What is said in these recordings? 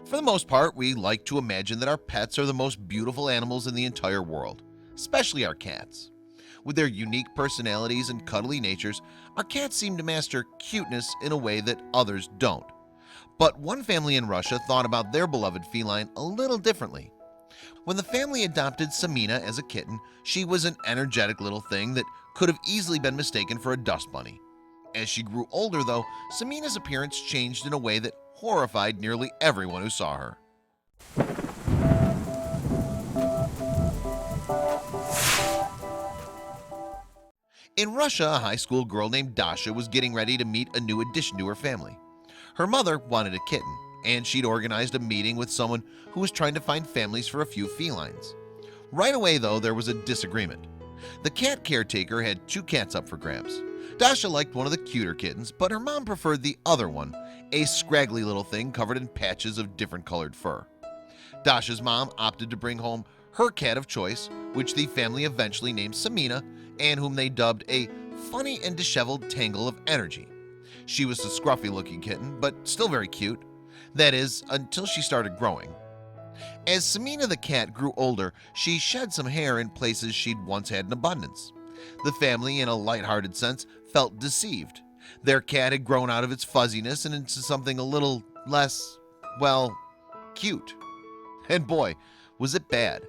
For the most part, we like to imagine that our pets are the most beautiful animals in the entire world, especially our cats. With their unique personalities and cuddly natures, our cats seem to master cuteness in a way that others don't. But one family in Russia thought about their beloved feline a little differently. When the family adopted Samina as a kitten, she was an energetic little thing that could have easily been mistaken for a dust bunny. As she grew older, though, Samina's appearance changed in a way that horrified nearly everyone who saw her. In Russia, a high school girl named Dasha was getting ready to meet a new addition to her family. Her mother wanted a kitten, and she'd organized a meeting with someone who was trying to find families for a few felines. Right away, though, there was a disagreement. The cat caretaker had two cats up for grabs. Dasha liked one of the cuter kittens, but her mom preferred the other one, a scraggly little thing covered in patches of different colored fur. Dasha's mom opted to bring home her cat of choice, which the family eventually named Samina, and whom they dubbed a funny and disheveled tangle of energy. She was a scruffy looking kitten, but still very cute. That is, until she started growing. As Samina the cat grew older, she shed some hair in places she'd once had in abundance. The family, in a lighthearted sense, felt deceived. Their cat had grown out of its fuzziness and into something a little less, well, cute. And boy, was it bad.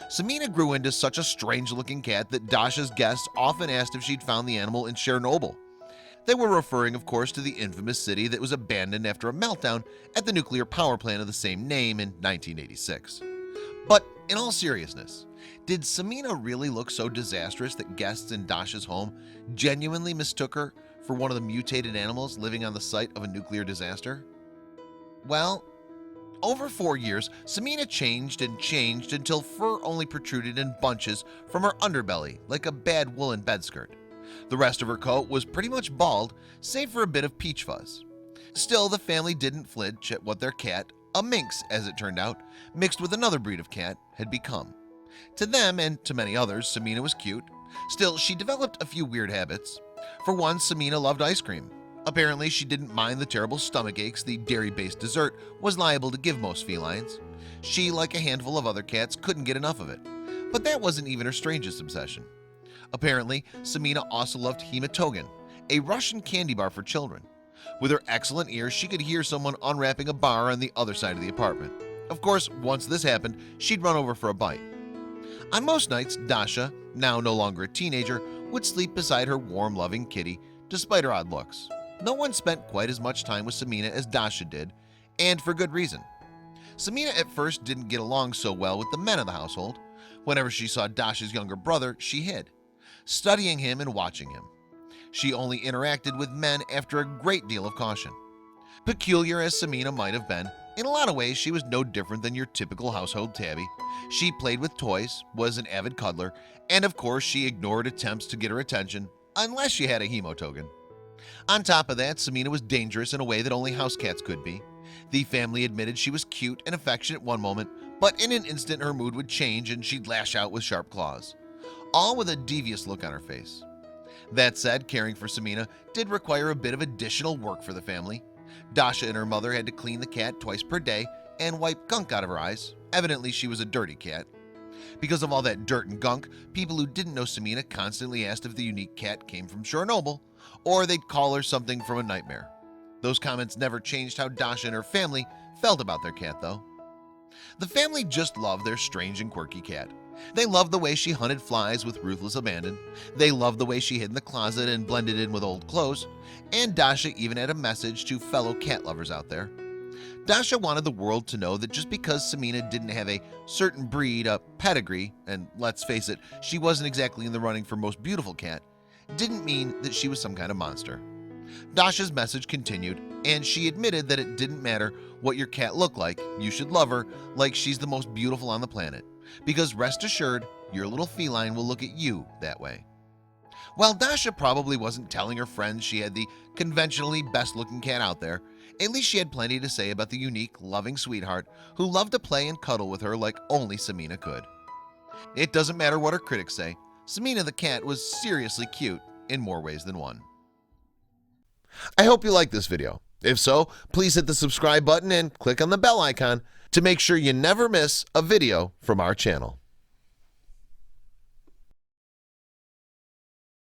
Samina grew into such a strange-looking cat that Dasha's guests often asked if she'd found the animal in Chernobyl. They were referring, of course, to the infamous city that was abandoned after a meltdown at the nuclear power plant of the same name in 1986. But in all seriousness, did Samina really look so disastrous that guests in Dasha's home genuinely mistook her for one of the mutated animals living on the site of a nuclear disaster? Well, over 4 years, Samina changed and changed until fur only protruded in bunches from her underbelly like a bad woolen bedskirt. The rest of her coat was pretty much bald, save for a bit of peach fuzz. Still, the family didn't flinch at what their cat, a minx as it turned out, mixed with another breed of cat, had become. To them, and to many others, Samina was cute. Still, she developed a few weird habits. For one, Samina loved ice cream. Apparently, she didn't mind the terrible stomach aches the dairy-based dessert was liable to give most felines. She, like a handful of other cats, couldn't get enough of it. But that wasn't even her strangest obsession. Apparently, Samina also loved hematogen, a Russian candy bar for children. With her excellent ears, she could hear someone unwrapping a bar on the other side of the apartment. Of course, once this happened, she'd run over for a bite. On most nights, Dasha, now no longer a teenager, would sleep beside her warm, loving kitty, despite her odd looks. No one spent quite as much time with Samina as Dasha did, and for good reason. Samina at first didn't get along so well with the men of the household. Whenever she saw Dasha's younger brother, she hid, studying him and watching him. She only interacted with men after a great deal of caution. Peculiar as Samina might have been, in a lot of ways she was no different than your typical household tabby. She played with toys, was an avid cuddler, and of course she ignored attempts to get her attention, unless she had a hemotoken. On top of that, Samina was dangerous in a way that only house cats could be. The family admitted she was cute and affectionate one moment, but in an instant her mood would change and she'd lash out with sharp claws, all with a devious look on her face. That said, caring for Samina did require a bit of additional work for the family. Dasha and her mother had to clean the cat twice per day and wipe gunk out of her eyes. Evidently, she was a dirty cat. Because of all that dirt and gunk, people who didn't know Samina constantly asked if the unique cat came from Chernobyl, or they'd call her something from a nightmare. Those comments never changed how Dasha and her family felt about their cat, though. The family just loved their strange and quirky cat. They loved the way she hunted flies with ruthless abandon. They loved the way she hid in the closet and blended in with old clothes. And Dasha even had a message to fellow cat lovers out there. Dasha wanted the world to know that just because Samina didn't have a certain breed, a pedigree, and let's face it, she wasn't exactly in the running for most beautiful cat, didn't mean that she was some kind of monster. Dasha's message continued, and she admitted that it didn't matter what your cat looked like, you should love her like she's the most beautiful on the planet. Because rest assured, your little feline will look at you that way. While Dasha probably wasn't telling her friends she had the conventionally best-looking cat out there, at least she had plenty to say about the unique, loving sweetheart who loved to play and cuddle with her like only Samina could. It doesn't matter what her critics say, Samina the cat was seriously cute in more ways than one. I hope you liked this video. If so, please hit the subscribe button and click on the bell icon to make sure you never miss a video from our channel.